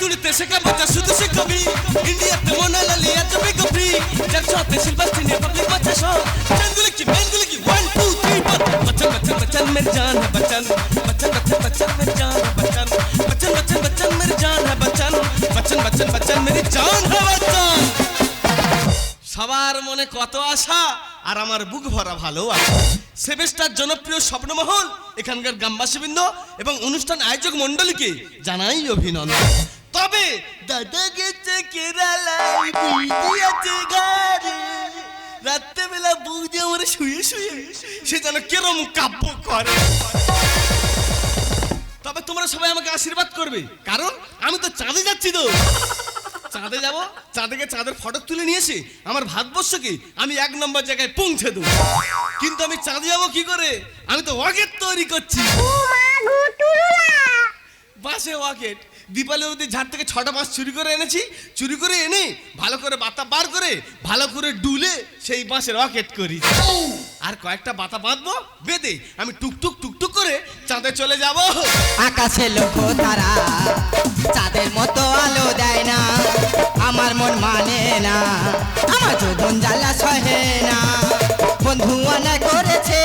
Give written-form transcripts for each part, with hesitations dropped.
দুনিতে শেখা বাচ্চা শুধু সে কবি ইন্ডিয়াতে মোনালা লিয়া যাবে গফরি যার সাথে সিলবাস্টিনে পাবলিক বাচ্চা সব চানগুলি কি 1 2 3 बच्चन बच्चन बच्चन मेरी जान है बच्चन बच्चन बच्चन बच्चन मेरी जान है बच्चन बच्चन बच्चन बच्चन मेरी जान है बच्चन बच्चन बच्चन बच्चन मेरी जान है बच्चन সবার মনে কত আশা আর আমার বুক ভরা ভালোবাসা সেভেস্টার জনপ্রিয় স্বপ্নমহল এখানকার গ্রামবাসীবৃন্দ এবং অনুষ্ঠান আয়োজক মণ্ডলীকে জানাই অভিনন্দন তবে দাদা গেছে কেরালায় বিটি আছে ঘরে রাত্রেবেলা বউদি আমার শুয়ে শুয়ে সে যেন কেরম কাব্য করে তবে তোমরা সবাই আমাকে আশীর্বাদ করবে কারণ আমি তো চাঁদে যাচ্ছি তো চাঁদে যাবো চাঁদে চাঁদের ফটো তুলে নিয়ে এসে আমার ভারতবর্ষকে আমি 1 নম্বর জায়গায় পৌঁছে দেবো কিন্তু আমি চাঁদে যাবো কি করে আমি তো ওয়াকেট তৈরি করছি বাসে ওয়াকেট দীপালি অবধি ঝাড় থেকে 6টা বাঁশ চুরি করে এনেছি চুরি করে এনে ভালো করে বাতা বার করে ভালো করে ডুলে সেই বাঁশের ওয়াকেট করি আর কয়েকটা বাতা বাঁধবো বেঁধে আমি টুকটুক টুকটুক করে চাঁদে চলে যাব আকাশে লক্ষ্য তারা চাঁদের মতো আলো দেয় না আমার মন মানে না আমার যৌবন জ্বালা সহে না বন্ধু অনেক করেছে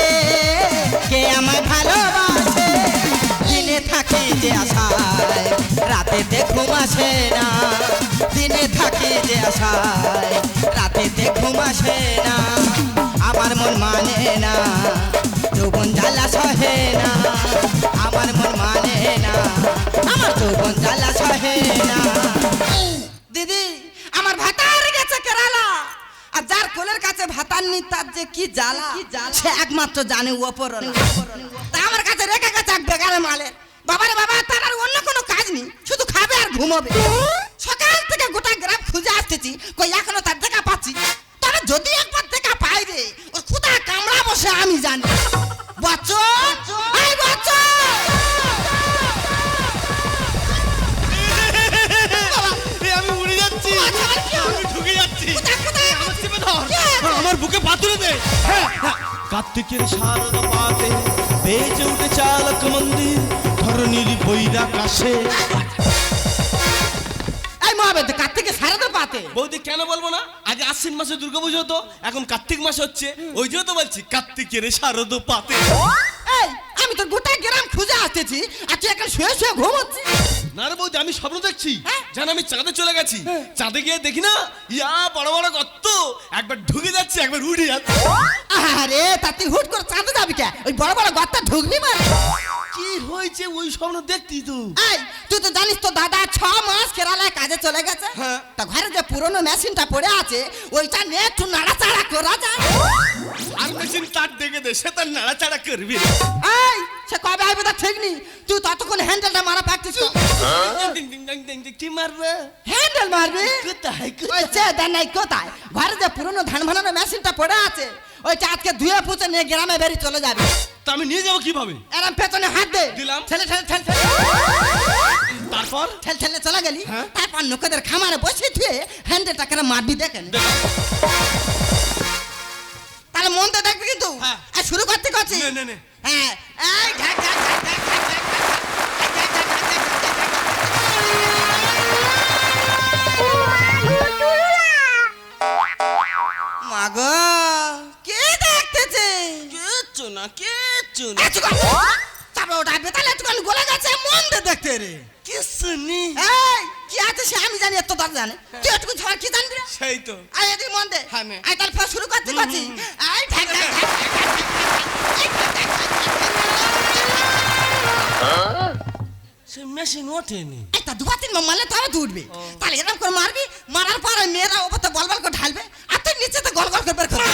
কে আমায় ভালোবাসে দিনে থাকি যে আশায় রাতেতে ঘুম আসে না দিনে থাকি যে আশায় রাতেতে ঘুম আসে না আমার মন মানে না যৌবন জ্বালা সহে না আমার মন মানে না আমার যৌবন জ্বালা সহে না দিদি আমার ভাতার গেছে কেরালা আর যার কোলের কাছে ভাতার নি তার যে কি জ্বালা সে একমাত্র জানে ওপরওয়ালা তা আমার কাছে রেখে গেছে এক বেগারে মালের বাবারে বাবা তার আর অন্য কোনো কাজ নেই শুধু খাবে আর ঘুমাবে সকাল থেকে গোটা গ্রাম খুঁজে আসতেছি কই এখনো তার দেখা পাচ্ছি তবে যদি একবার দেখা পাই রে ওর খুদা কামড়া বসে আমি জানি বাচ্চা এই বাচ্চা আমি উড়ে যাচ্ছি আমি ঢুকে যাচ্ছি আমার বুকে পাথরে দে কার্তিকের শারদা পাতে বেজে উঠে চালক মন্দির ধরনীর বৈরা কাশে এই মহাবেদ কার্তিকের শারদা পাতে বৌদি কেন বলবো না আগে আশ্বিন মাসে দুর্গাপুজো হতো এখন কার্তিক মাস হচ্ছে ওই জন্য তো বলছি কার্তিকের শারদা পাতে এই আমি তো গোটা গ্রাম খুঁজে আসতেছি আর তুই এখন শুয়ে শুয়ে ঘুমোচ্ছিস না রে বৌদি আমি স্বপ্ন দেখছি জান আমি চাঁদে চলে গেছি চাঁদে গিয়ে দেখি না ইয়া বড় বড় গর্ত একবার ঢুকে যাচ্ছে একবার উড়ে যাচ্ছে আরে তা তুই হুট করে চাঁদে যাবি কে ওই বড় বড় গর্তে ঢুকবি মানে কি হয়েছে ওই স্বপ্ন দেখতি তো এই তুই তো জানিস তো দাদা 6 মাস কেরালায় কাজে চলে গেছে তা ঘরে যে পুরনো মেশিনটা পড়ে আছে ওইটা নিয়ে একটু নাড়াচাড়া করা যায় আর মেশিন তার দেখে দে সে তার নাড়াচাড়া করবি এই সে কবে আইবে তা ঠিক নেই তুই ততক্ষণ হ্যান্ডেলটা মারা প্র্যাকটিস কর কি মারবে হ্যান্ডেল মারবি কোথায় ওই যে দেন নাই কোথায় ঘরে যে পুরনো ধান ভানানোর মেশিনটা পড়ে আছে ওইটা আজকে ধুয়ে পুছে নিয়ে গ্রামে বেরিয়ে চলে যাবে তা আমি নিয়ে যাবো কিভাবে এরম পেছনে হাত দে দিলাম ঠেলে ঠেলে ঠেলে ঠেলে তারপর ঠেলে ঠেলে চলে গেলি তারপর লোকেদের খামারে বসে ধুয়ে হ্যান্ডেলটা কেন মারবি দেখেন তাহলে মন তো দেখবি কিন্তু আর শুরু করতে করছি হ্যাঁ এই ঢাক ঢাক ঢাক ঢাক মাগো কে দেখতেছে কিচ্ছু না কিচ্ছু না তারপর ওটা বেতালে একটুখানি গলে গেছে মন দিয়ে দেখতে রে কিচ্ছু নেই এই কি আছে সে আমি জানি এত দর জানে তুই একটু ছড় কি জানবি রে সেই তো আয় এদিকে মন দে হ্যাঁ আয় তারপর শুরু করতে করছি আয় ঢাক ঢাক সে মেশিন ওঠেনি এটা 2-3 বার মারলে তবে উঠবে তাহলে এরকম করে মারবি মারার পরে মেয়েরা ওপরে বলবল করে ঢালবে আর তুই নিচেতে গল গল করে বের করবি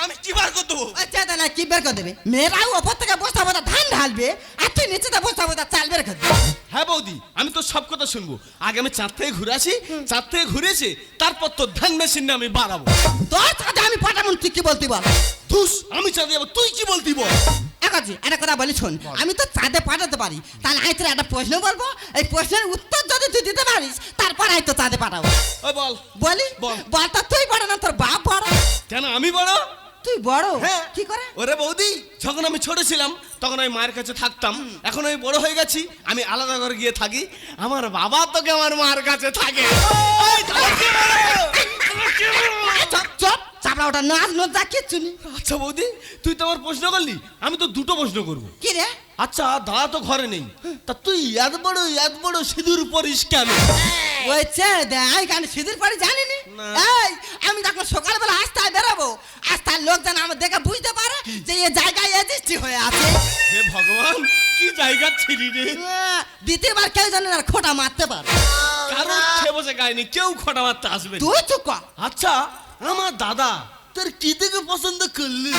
আমি কি বার করতে আচ্ছা না কি বের করে দেবে মেয়েরাও ওপর থেকে বসতে বসতে ধান ঢালবে আর তুই নিচেতে বসতে বসতে চাল বের করে দিবি হ্যাঁ বৌদি আমি তো সব কথা শুনবো আগে আমি চাঁদ থেকে ঘুরে আসি চাঁদ থেকে ঘুরে এসে তারপর তো ধান মেশিন নিয়ে আমি বাড়াবো তোর চাঁদে আমি পাঠাবো তুই কি বলতি বল ধুস আমি চাঁদে যাবো তুই কি বলতি বল একাজি একটা কথা বলি শোন আমি তো চাঁদে পাঠাতে পারি তাহলে আমি তোর একটা প্রশ্ন বলবো এই প্রশ্নের উত্তর যদি তুই দিতে পারিস তারপর আমি তো চাঁদে পাঠাবো ওই বল বলি বল বল তা তুই বড় না তোর বাপ বড় কেন আমি বড় তুই বড় হ্যাঁ। কি করে? ওরে বৌদি, যখন আমি ছোট ছিলাম তখন আমি মায়ের কাছে থাকতাম। এখন আমি বড় হয়ে গেছি, আমি আলাদা করে গিয়ে থাকি। আমার বাবা তোকে আমার মার কাছে থাকে। এই, তোমার কি বলো? চপ চপ চাপড়া ওটা নাচ নোচ যা কিচ্ছু নেই। আচ্ছা বৌদি, তুই তো আমার প্রশ্ন করলি, আমি তো দুটো প্রশ্ন করবো। কি রে? আচ্ছা, দাদা তো ঘরে নেই, তা তুই এত বড় সিঁদুর পরিস কেন? ওই ছেড়ে দে, আমি কেন সিঁদুর পরে জানিনি। না। এই আমি যখন সকালবেলা আস্তায় বেরোবো, আস্তার লোক যেন আমার দেখে বুঝতে পারে যে এই জায়গায় এজিস্ট্রি হয়ে আছে। হে ভগবান, কি জায়গা ছিলি রে! দ্বিতীয়বার কেউ জানে না খোটা মারতে পারে। কারণ সে বসে গায়নি, কেউ খোটা মারতে আসবে না। তুই চুপ কর। আচ্ছা, আমার দাদা তোর কি দেখে পছন্দ করলি?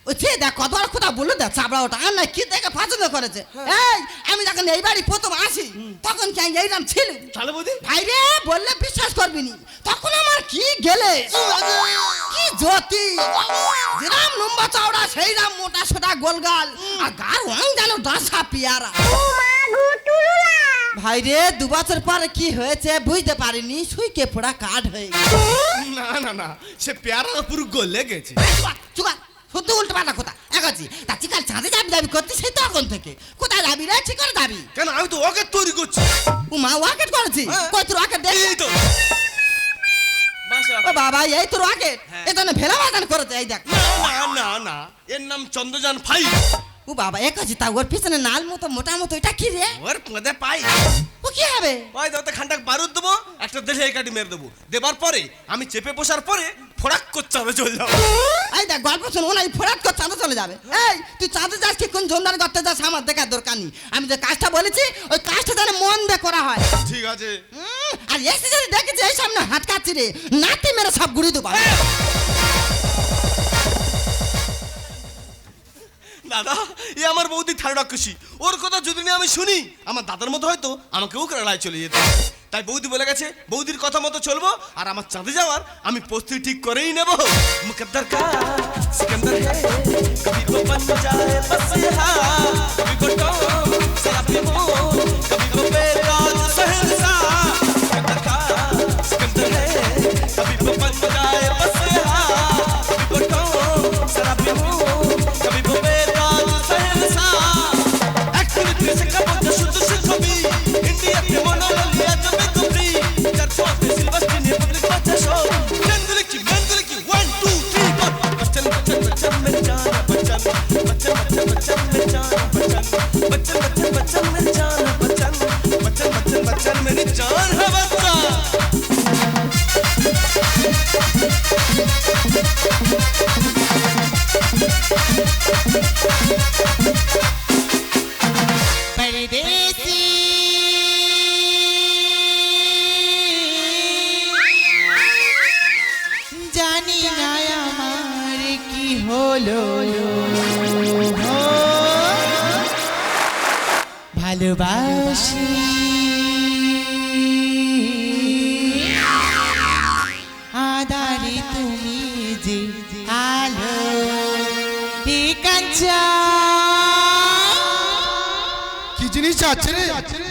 ও ছে দেখ কত বড় কথা বললো, দেখ চাপড়া ওটা আর না কি দেখে পছন্দ করেছে। এই আমি যখন এই বাড়ি প্রথম আসি তখন কি আমি এইরকম ছিল? তাহলে বৌদি, ভাই রে বললে বিশ্বাস করবি নি, তখন আমার কি গেলে কি জ্যোতি, যেরাম লম্বা চওড়া সেই রাম মোটা সোটা গোলগাল, আর গার রং যেন দশা পিয়ারা। ভাই রে 2 বছর পরে কি হয়েছে বুঝতে পারিনি, সুইকে পোড়া কাঠ হয়ে গেছে। না না না, সে পেয়ারা পুরো গলে গেছে। চুকা শুদ্ধ উল্টো পাল্টা কথা একাছি তা চিকাল চাঁদে যাবি যাবি করতে সেই তখন থেকে। কোথায় যাবি রে? ঠিক করে যাবি? কেন, আমি তো ওকে তৈরি করছি। ও মা ওয়াকেট করেছি? হ্যাঁ। কই তোর ওয়াকেট দেখ। এই তো ও বাবা এই তোর ওয়াকেট, হ্যাঁ। এখানে ভেলা বাগান করেছে, এই দেখ। না না না, এর নাম চন্দ্রযান 5। ও বাবা একাছি তা ওর পিছনে নাল মতো মোটা মতো এটা কি রে? ওর পদে পাই। ও কি হবে? ওই দাও তো খানটাক বারুদ দেবো, একটা দেশে কাটি মেরে দেবো। দেবার পরে আমি চেপে বসার পরে ফোড়াক করতে হবে, চলে যাবো। এই দেখ গল্প শুন, ওনাই ফোরাত করে চাঁদে চলে যাবে। এই তুই চাঁদে যাস কি কোন জন্দার করতে যাস আমার দেখার দরকার নেই। আমি যে কাজটা বলেছি ওই কাজটা যেন মন দিয়ে করা হয়। ঠিক আছে। আর এসে যদি দেখেছি এই সামনে হাটকাচ্ছি রে, নাতি মেরে সব গুড়ি দেবো। দাদা, এ আমার বৌদি থার্ড রাক্ষসী, ওর কথা যদি না আমি শুনি আমার দাদার মতো হয়তো আমাকেও কেরালায় চলে যেত। তাই বৌদি বলে গেছে বৌদির কথা মতো চলবো, আর আমার চাঁদে যাওয়ার আমি প্রস্তুতি ঠিক করেই নেব। মুকদ্দর কা সিকন্দর হে, কবি তো বন যায় বস ইহা, কবি তো সারাপি মো, কবি তো বেরাজ সহসা। মুকদ্দর কা সিকন্দর হে, কবি তো বন যায় বস ইহা, কবি তো সারাপি মো, কবি তো বেরাজ সহসা। একটু সে কাপড় শুদ্ধ সে ছবি ইন্ডিয়াতে মনোললি এত বেকুবরি, যার ছোটে সিলভাস্টিনে পাবলিক বাচ্চা শো। মেনগুলি কি 1 2 3 বচ্চন বচ্চন বচ্চন মেরে জানা বচ্চন, বচ্চন বচ্চন বচ্চন মেরে জানা বচ্চন, বচ্চন বচ্চন বচ্চন মেরে জানা বচ্চন, বচ্চন বচ্চন বচ্চন মেরে জান है बच्चा। परदेसी জানি না আমার কি হলো, ভালোবাসি আধারে তুমি যে আলো, কাঞ্চা কি জিনিস আছে রে?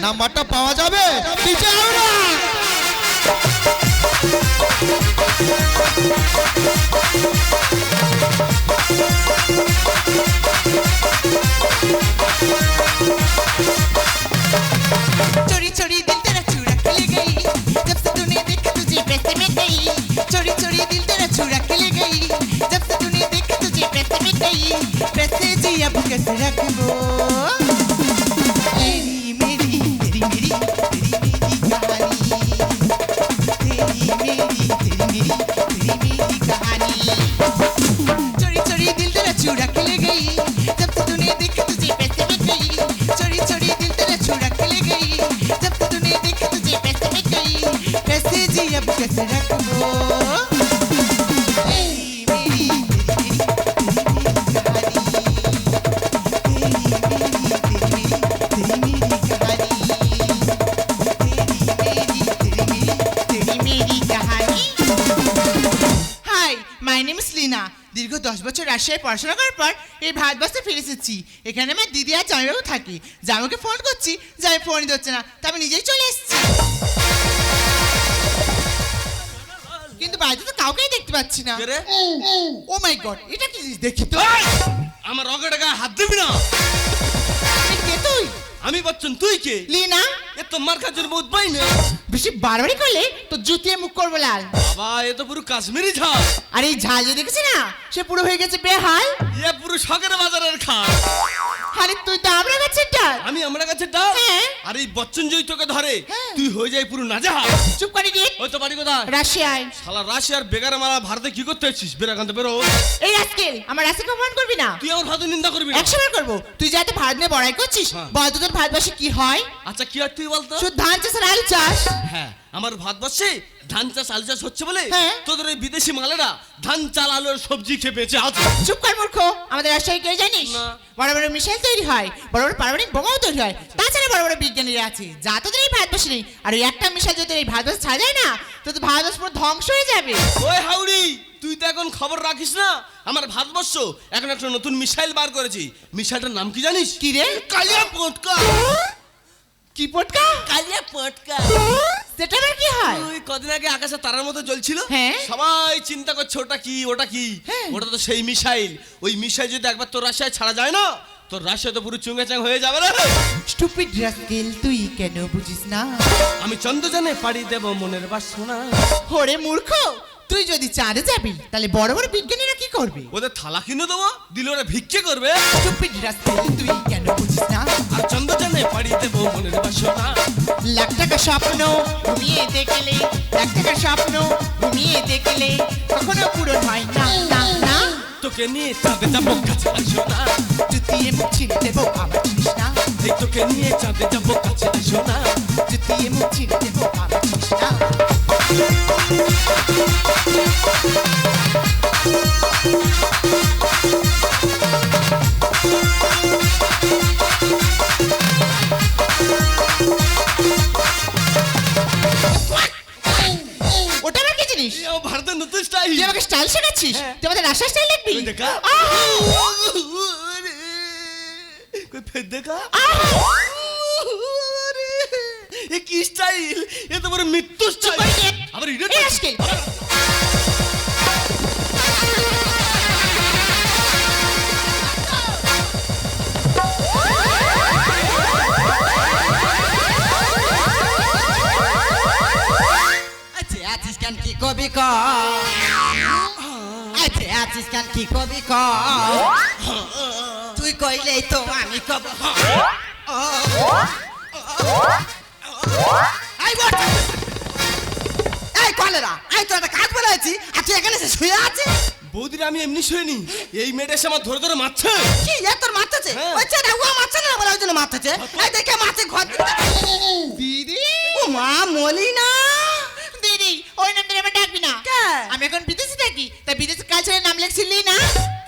নাম্বারটা পাওয়া যাবে? নিচে আও না। चोरी चोरी दिल तेरा चुरा के ले गई, जब से तूने देखा तुझे पैसे में गई। चोरी चोरी दिल तेरा चुरा के ले गई, जब से तूने देखा तुझे पैसे में गई। पैसे जी अब कैसे रखबो, तेरी मेरी तेरी मेरी तेरी मेरी कहानी, तेरी मेरी तेरी मेरी तेरी मेरी कहानी। चोरी चोरी दिल तेरा चुरा के ले गई, जब से तूने देखा तुझे पैसे में गई। चोरी चोरी दिल तेरा चुरा के ले गई, जब से तूने देखा तुझे पैसे में गई। पैसे जी अब कैसे रखबो, तेरी मेरी तेरी मेरी तेरी मेरी कहानी, तेरी मेरी तेरी मेरी कहानी। Hi my name is Lina. দীর্ঘ 10 বছর রাজশাহী পড়াশোনা করার পর এই ভারতবর্ষে ফিরে এসেছি। এখানে আমার দিদি আর জামাইবাবু থাকে। জামাইকে ফোন করছি, জামাই ফোন ধরছে না, তা আমি নিজেই চলে এসেছি। কিন্তু বাড়িতে তো কাউকেই দেখতে পারছি না। কে রে? ও মাই গড, এটা কি জিনিস দেখি তো? এই! আমার রকেটে গায়ে হাত দিবি না। এ কে তুই? আমি বচ্চন, তুই কে? লিনা, এ তো মার কাছে বহুত পাই না। বেশি বারবারই করলে তো জুতিয়ে মুখ করবো লাল। বাবা, এ তো পুরো কাশ্মীরি ঝাল। আর এই ঝাল যে দেখেছি না, সে পুরো হয়ে গেছে বেহাল। এ পুরো শখের বাজারের খাল। আরে তুই তো আমরা গাছের ডাল। আমি আমরা কাছে ডাল। হ্যাঁ। আর এই বচ্চন যদি তোকে ধরে, হ্যাঁ। তুই হয়ে যাই পুরো নাজাহাল। চুপ করে দিন। ওই তো বাড়ি কোথায়? রাশিয়ায়। শালা রাশিয়ার বেগার মারা ভারতে কি করতে এসেছিস? বেরাকান্তে বেরো। এই আজকেল আমার রাশিকে অপমান করবি না। তুই আমার ভাতে নিন্দা করবি না। 100 বার করবো। তুই যাতে ভারত নিয়ে বড়াই করছিস, হ্যাঁ। বল তোদের ভারতবর্ষে কি হয়? আচ্ছা কি আর তুই বলতো? শুধু ধান চাষ আর আলু চাষ। হ্যাঁ, আমার ভারতবর্ষে ধান চাষ আলু চাষ হচ্ছে বলে হ্যাঁ। তোদের ওই বিদেশি মালেরা ধান চাল আলু আর সবজি খেয়ে বেঁচে আছে। চুপ কর মূর্খ, আমাদের রাজশাহী কেউ জানিস? না। বড় বড় মিসাইল তৈরি হয়, বড় বড় পারমাণবিক বোমাও তৈরি হয়, তাছাড়া বড় বড় বিজ্ঞানীরা আছে যা তোদের এই ভারতবর্ষে নেই। আর ওই একটা মিসাইল যদি এই ভারতবর্ষ ছাড়া যায় না, তো তো ভারতবর্ষ পুরো ধ্বংস হয়ে যাবে। ওই হাউড়ি, তুই তো এখন খবর রাখিস না। আমার ভারতবর্ষ এখন একটা নতুন মিসাইল বার করেছি। মিসাইলটার নাম কি জানিস? কি রে? কালিয়া পটকা। কি পটকা? কালিয়া পটকা। সেটা আবার কি হয়? ওই কদিন আগে আকাশে তারার মতো জ্বলছিল, হ্যাঁ। সবাই চিন্তা করছে ওটা কি ওটা কি। হ্যাঁ। ওটা তো সেই মিসাইল। ওই মিসাইল যদি একবার তোর রাশিয়ায় ছাড়া যায় না, তোর রাশিয়া তো পুরো চুঙ্গা চাং হয়ে যাবে রে। স্টুপিড রাস্কেল, তুই কেন বুঝিস না? আমি চন্দ্রযানে পাড়ি দেব মনের বাসনা। ওরে মূর্খ, তুই যদি চাঁদে যাবি তাহলে বড় বড় বিজ্ঞানীরা কি করবে? ওদের থালা কিনে দেবো, দিলে ওরা ভিক্ষে করবে। স্টুপিড রাস্কেল, তুই কেন বুঝিস না? আর চন্দ্রযানে পাড়ি দেব মনের বাসনা। লাখ টাকা স্বপ্ন ঘুমিয়ে দেখলে, লাখ টাকা স্বপ্ন ঘুমিয়ে দেখলে কখনো পূরণ হয় না, না, না। তোকে নিয়ে চাঁদে যাবো, কাছে আসো না। জুতিয়ে মুখ ছিঁড়ে দেবো, আমার চিনিস না। এই তোকে নিয়ে চাঁদে যাবো, কাছে আসো না। জুতিয়ে মুখ ছিঁড়ে দেবো, আমার চিনিস না। ওটা আবার কি জিনিস? এই আমার ভারতের নতুন স্টাইল। তুই আমাকে স্টাইল শেখাচ্ছিস? হ্যাঁ। তুই আমাদের রাস্তা স্টাইল লিখবি? ওই দেখা। কই ফের দেখা। এ কি স্টাইল? এ তো বড় মৃত্যু স্টাইল। আবার ইডিয়ট। এই আজকেল। আচ্ছা আছিস কেন কি কবি ক? আচ্ছা আছিস কেন কি কবি ক? তুই কইলেই তো আমি কব। এই কলেরা, এই তো একটা কাজ বলে আছি আর তুই এখানে এসে শুয়ে আছিস। বৌদির আমি এমনি শুইনি, এই মেয়েটা এসে আমার ধরে ধরে মারছে। কি এ তোর মারতেছে? হ্যাঁ। ওই ছেলে ও মারছে না, বলে ওই জন্য মারতেছে। এই দেখে মারছে ঘর দিদি, ও মা মলি না। দিদি, ওই নাম ধরে আমার ডাকবি না। কে? আমি এখন বিদেশে থাকি, তাই বিদেশে কালচারের নাম লিখছিলি না?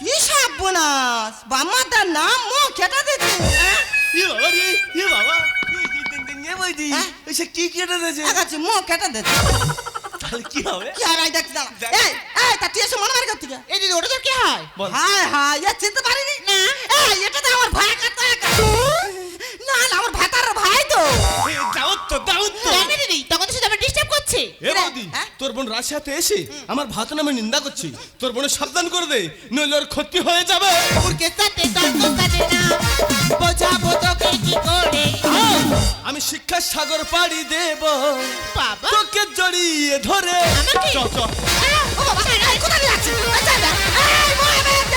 কি সর্বনাশ, বাম্মাদার নাম মুখ কেটে দিচ্ছে। এ বাবা রে, এ বাবা। এ বৌদি, হ্যাঁ? এসে কি কেটে দিয়েছে? দেখাচ্ছি মুখ কেটে দিচ্ছে। তাহলে কি হবে? কি আর দেখছি দাঁড়া। দেখ। এই এই তা তুই এসে মনে মারি করতে গা। এই দিদি, ওটা তোর কি হয়? বল। হায় হায় এ চিনতে পারিনি না। এই এটা তো আমার ভাই কাটা না না আমার ভাতার ভাই তো। এ, দাউদ তো, দাউদ তো। জানি দিদি, তখন তো শুধু আমার ডিস্টার্ব করছে। এ বৌদি, হ্যাঁ? তোর বোন রাশিয়াতে এসে আমার ভাত নামে নিন্দা করছি। তোর বোনের সাবধান করে দে, নইলে ওর ক্ষতি হয়ে যাবে। মুরগের সাথে তর্ক সাজে না, বোঝাবো তোকে কি করে? আমি শিক্ষার সাগর পাড়ি দেব, বাবা, তোকে জড়িয়ে ধরে। আমাকে? চ চ। ও বাবা এই কোথায় যাচ্ছিস? এই যা যা। এই মোহাম্মদ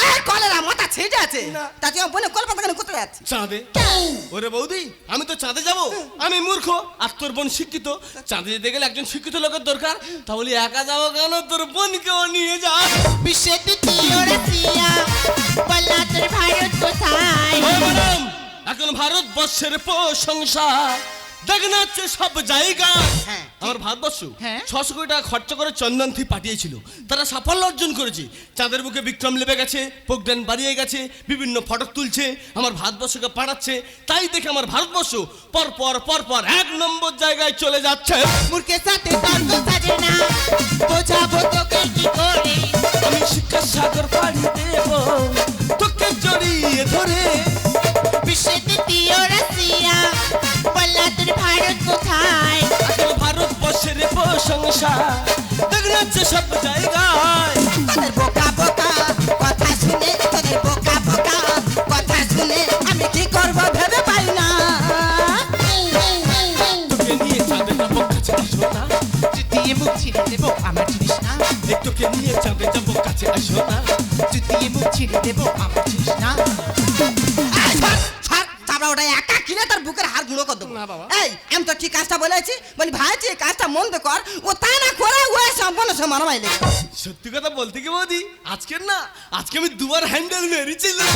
এই কলেরা মাথা ছেড়ে আছে। তা তুই আমার বোনের কলপাতা কেন কোথায় যাচ্ছিস? চাঁদে। ওরে বৌদি, আমি তো চাঁদে যাব। আমি মূর্খ আর তোর বোন শিক্ষিত। চাঁদে যেতে গেলে একজন শিক্ষিত লোকের দরকার। তা বলি একা যাবো কেন? তোর বোনকেও নিয়ে যা। বিশ্বের দ্বিতীয় রাশিয়া, বলা তোর ভারত কোথায়? ও ম্যাডাম, এখন ভারতবর্ষের প্রশংসা দেখ না হচ্ছে সব জায়গা। হ্যাঁ। আমার ভারতবর্ষ হ্যাঁ। 600 কোটি টাকা খরচা করে চন্দনথি পাঠিয়েছিল। তারা সাফল্য অর্জন করেছে। চাঁদের বুকে বিক্রম লেবে গেছে, প্রজ্ঞান বাড়িয়ে গেছে, বিভিন্ন ফটক তুলছে, আমার ভারতবর্ষকে পাঠাচ্ছে। তাই দেখে আমার ভারতবর্ষ পর পর পর পর 1 নম্বর জায়গায় চলে যাচ্ছে। মুরগের সাথে তর্ক সাজে না, বোঝাবো তোকে কি করে? আমি শিক্ষার সাগর পাড়ি দেব, তোকে জড়িয়ে ধরে। বিশ্বের দ্বিতীয় রাশিয়া, বলা তোর ভারত কোথায়? এখন ভাষা দেখনাচ্ছে সব জায়গায়। তোদের বোকা বোকা কথা শুনে, তোদের বোকা বোকা কথা শুনে আমি কি করব ভেবে পাই না। তোকে নিয়ে চাঁদে যাবো, কাছে আসো না। জুতিয়ে মুখ ছিঁড়ে দেবো আমার জিনিস না, তোকে নিয়ে চাঁদে যাবো, কাছে আসো না। জুতিয়ে মুখ ছিঁড়ে দেবো আমার জিনিস না। এই ছাড়, ছাড়, চাপড়া ওটা একা কিনে তার বুকের হাড় গুঁড়ো করে দেবো। না বাবা। এই আমি তো কি কাজটা বলেছি, বলি ভাই তুই এই কাজটা মন্দ কর, ও তা না করে ও সম্পূর্ণ সে মারামারি লেগে। সত্যি কথা বলতে কি বৌদি, আজকের না, আজকে আমি দুবার হ্যান্ডেল মেরেছিলাম।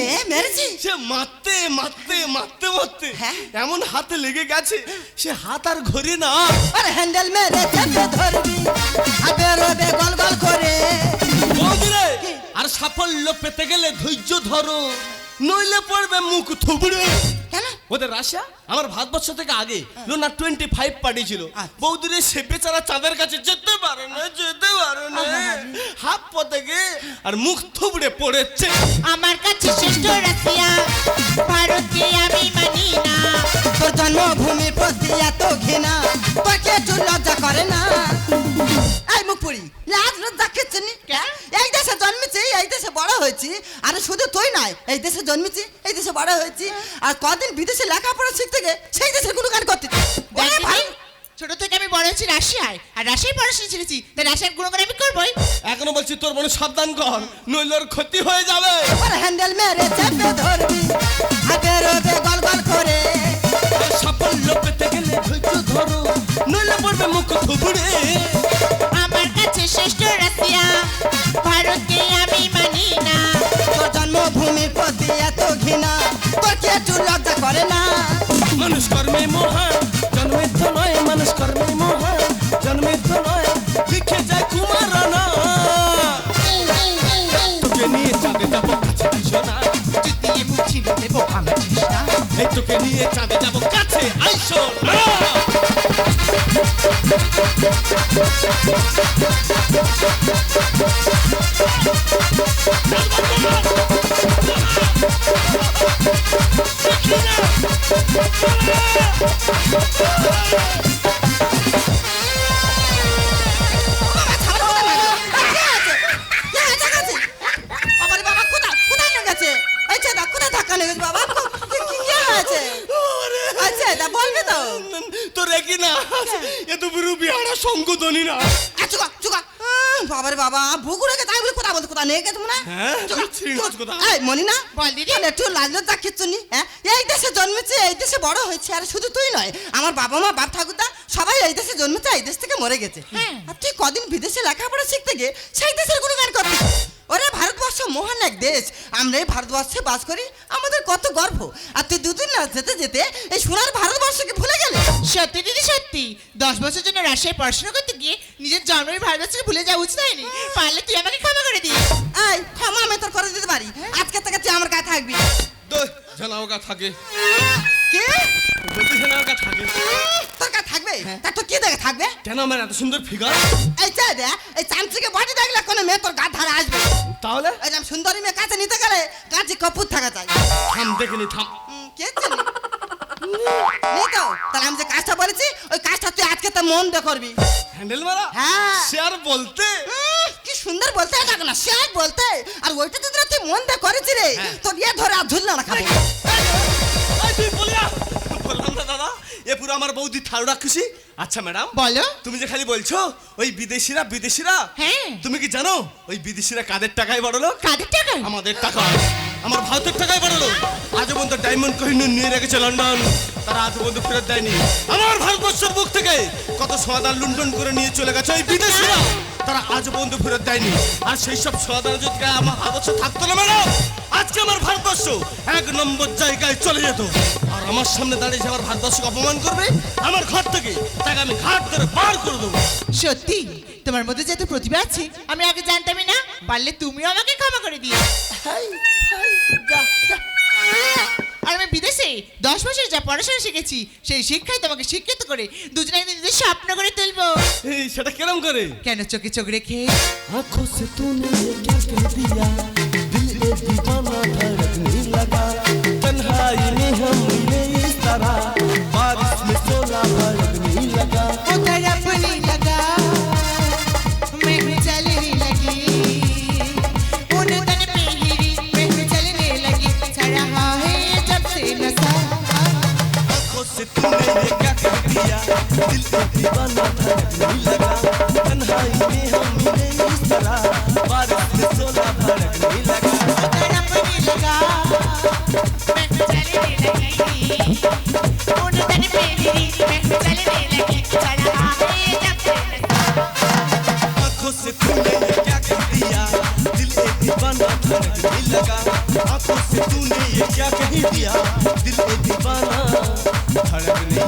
এ মেরেছি? সে মারতে মারতে মারতে মারতে হ্যাঁ? এমন হাতে লেগে গেছে, সে হাত আর ঘরে না। আরে হ্যান্ডেল মেরে চেপে ধরবি আর বেরোবে গল গল করে। বৌদি রে, আর সাফল্য পেতে গেলে ধৈর্য ধরো, নইলে পড়বে মুখ থুবড়ে। কেন? ওদের রাশিয়া আমার ভারতবর্ষ থেকে আগে লোনা 25 পাঠিয়েছিল। আচ্ছা। বৌদিরে সে বেচারা চাঁদের কাছে যেতে পারে না, যেতে পারে না, হাত পথে গে আর মুখ থুবড়ে পড়েছে। আমার কাছে শ্রেষ্ঠ রাশিয়া, ভারতকে আমি মানি না। তোর জন্মভূমির প্রতি এত ঘৃণা, তোকে একটু লজ্জা করে না? এই মুখ পুরি, লাজ লজ্জা কিচ্ছু নেই। কেন? এই দেশে জন্মেছি, এই দেশে বড় হয়েছি, আর শুধু তুই নয়, এই দেশে জন্মেছি, এই দেশে বড় হয়েছি, আর কদিন বিদেশে লেখাপড়া শিখতে গিয়ে সেই দেশের গুণগান করতে। দেখ দিদি, ছোট থেকে আমি বড় হয়েছি রাশিয়ায়, আর রাশিয়ায় পড়াশোনা শিখেছি, তাই রাশিয়ার গুণগান আমি করবোই। এখনো বলছি তোর মনে সাবধান কর, নইলে ওর ক্ষতি হয়ে যাবে। আর হ্যান্ডেল মেরে চেপে ধরবি আর বেরোবে গল গল করে। আর সাফল্য পেতে গেলে ধৈর্য ধরো, নইলে পড়বে মুখ থুবড়ে। আমার কাছে শ্রেষ্ঠ রাশিয়া, ভারতকে আমি মানি না। তোর জন্মভূমির প্রতি এত ঘৃণা, তোকে একটু লজ্জা করে না? মানুষ কর্মে মহান, জন্মের তো নয়, মানুষ কর্মে মহান, জন্মের তো নয়, লিখে যায় কুমারানা। তোকে নিয়ে চাঁদে যাবো, কাছে আইসো না। জুতিয়ে মুখ ছিঁড়ে দেবো আমার জিনিস না। এই তোকে নিয়ে চাঁদে যাবো, কাছে আইসো না। বাবা, ছাড়ো, কোথায় লাগলো? কে আছে? কে আছে কাছে? বাবারে বাবা, কোথায় কোথায় নিয়ে গেছে? এই ছেদা, কোথায় ধাক্কা লেগেছে বাবা? কি হয়েছে? আচ্ছা, তা বলবে তো। তোর একই না, এত বুড়ো বিহারা সংগোধনী না। চুকা চুকা, বাবারে বাবা, বুকুরে তাই বলে কোথা বলতে কোথা নিয়ে গেছে মনে হয়? হ্যাঁ, চুকা, ছিঁড়ে চুকা। গেছে কোথা? এই মনিনা, বল দিদি। তাহলে একটু লাজ লজ্জা কিচ্ছু নেই, হ্যাঁ? এই দেশে জন্মেছে, এই দেশে বড় হয়েছে, আর শুধু তুই নয়, আমার বাবা মা, বাপ ঠাকুরদা সবাই এই দেশে জন্মেছে, এই দেশ থেকে মরে গেছে। হ্যাঁ। আর তুই কদিন বিদেশে লেখাপড়া শিখতে গিয়ে সেই দেশের গুণগান করবি। ওরে ভারতবর্ষ মহান এক দেশ, আমরা এই ভারতবর্ষে বাস করি, আমাদের কত গর্ব। আর তুই দুদিন না যেতে যেতে এই সোনার ভারতবর্ষকে ভুলে গেলে। সত্যি দিদি সত্যি, 10 বছর জন্য রাশিয়ায় পড়াশোনা করতে গিয়ে নিজের জন্মের ভারতবর্ষকে ভুলে যাওয়া উচিত হয়নি। পারলে তুই আমাকে ক্ষমা করে দিস। এই ক্ষমা আমি তোর করে দিতে পারি, আজকে থেকে তুই আমার কাছে থাকবি। জানাওগা থাকে, কে? বলতে জানাওগা থাকে। তোর কাছে থাকবে? তা তোর কি দেখে থাকবে? কেন আমার এত সুন্দর ফিগার? এই চা দে, এই চামচিকে বডি দেখলে কোনো মেয়ে তোর গা ধারে আসবে। তাহলে এই যেমন সুন্দরী মেয়ে কাছে নিতে গেলে কাছে কপুর থাকা চাই। থাম, দেখিনি থাম। কে চিনি? নি তো, তাহলে আমি যে কাজটা বলেছি ওই কাজটা তুই আজকে তো মন দিয়ে করবি। হ্যান্ডেল মারা? হ্যাঁ। শেয়ার বলতে কি সুন্দর বলতে থাক না, সে এক বলতে। আর ওইটা যদি না তুই মন দিয়ে করেছি রে, তোর ইয়ে ধরে আর ঝুলনা না খাবো। এই তুই বলিয়া বললাম না দাদা, এ পুরো আমার বৌদি থারুরা খুশি। আচ্ছা ম্যাডাম, বলো। তুমি যে খালি বলছো ওই বিদেশিরা বিদেশিরা, হ্যাঁ। তুমি কি জানো ওই বিদেশিরা কাদের টাকায় বড় লোক? কাদের টাকায়? আমাদের টাকা, আমার ভারতের টাকায় বড় লোক। আজ পর্যন্ত ডায়মন্ড কোহিনূর নিয়ে রেখেছে লন্ডন, তারা আজ পর্যন্ত ফেরত দেয়নি। আমার ভারতবর্ষের বুক থেকে কত সোয়াদার লুণ্ঠন করে নিয়ে চলে গেছে ওই বিদেশিরা, তারা আজ পর্যন্ত ফেরত দেয়নি। আর সেই সব সোয়াদার যদি আমার ভারতবর্ষ থাকতো না ম্যাডাম, আজকে আমার ভারতবর্ষ 1 নম্বর জায়গায় চলে যেত। আর আমার সামনে দাঁড়িয়ে যে আমার ভারতবর্ষকে অপমান করবে, আমার ঘর থেকে তাকে আমি ঘাট ধরে বার করে দেবো। সত্যি তোমার মধ্যে যে এত প্রতিভা আছে আমি আগে জানতামই না। পারলে তুমিও আমাকে ক্ষমা করে দিও। আর আমি বিদেশে 10 বছর যা পড়াশোনা শিখেছি সেই শিক্ষায় তোমাকে শিক্ষিত করে দুজনে একদিন নিজের স্বপ্ন করে তুলবো। এই সেটা কেরম করে? কেন চোখে চোখ রেখে आँखों से तूने ये क्या कह दिया, दिल ये दीवाना धड़कने लगा, तन्हाई में हम मिले इस तरह, बारिश में शोला भड़कने लगा। কোথায় আপনি লাগা तूने ये क्या कह दिया, दिल पे दीवाना धड़कने लगा। तन्हाई में हम मिले इस तरह, बारिश में शोला भड़कने लगा। तड़पने लगा, मैं चलने लगी, उन तन पे मेरी मैं चलने लगी, चला आए जब आँखों से तूने ये क्या कह दिया, दिल एक दीवाना धड़कने लगा। आँखों से तूने ये क्या कह दिया, दिल एक दीवाना धड़कने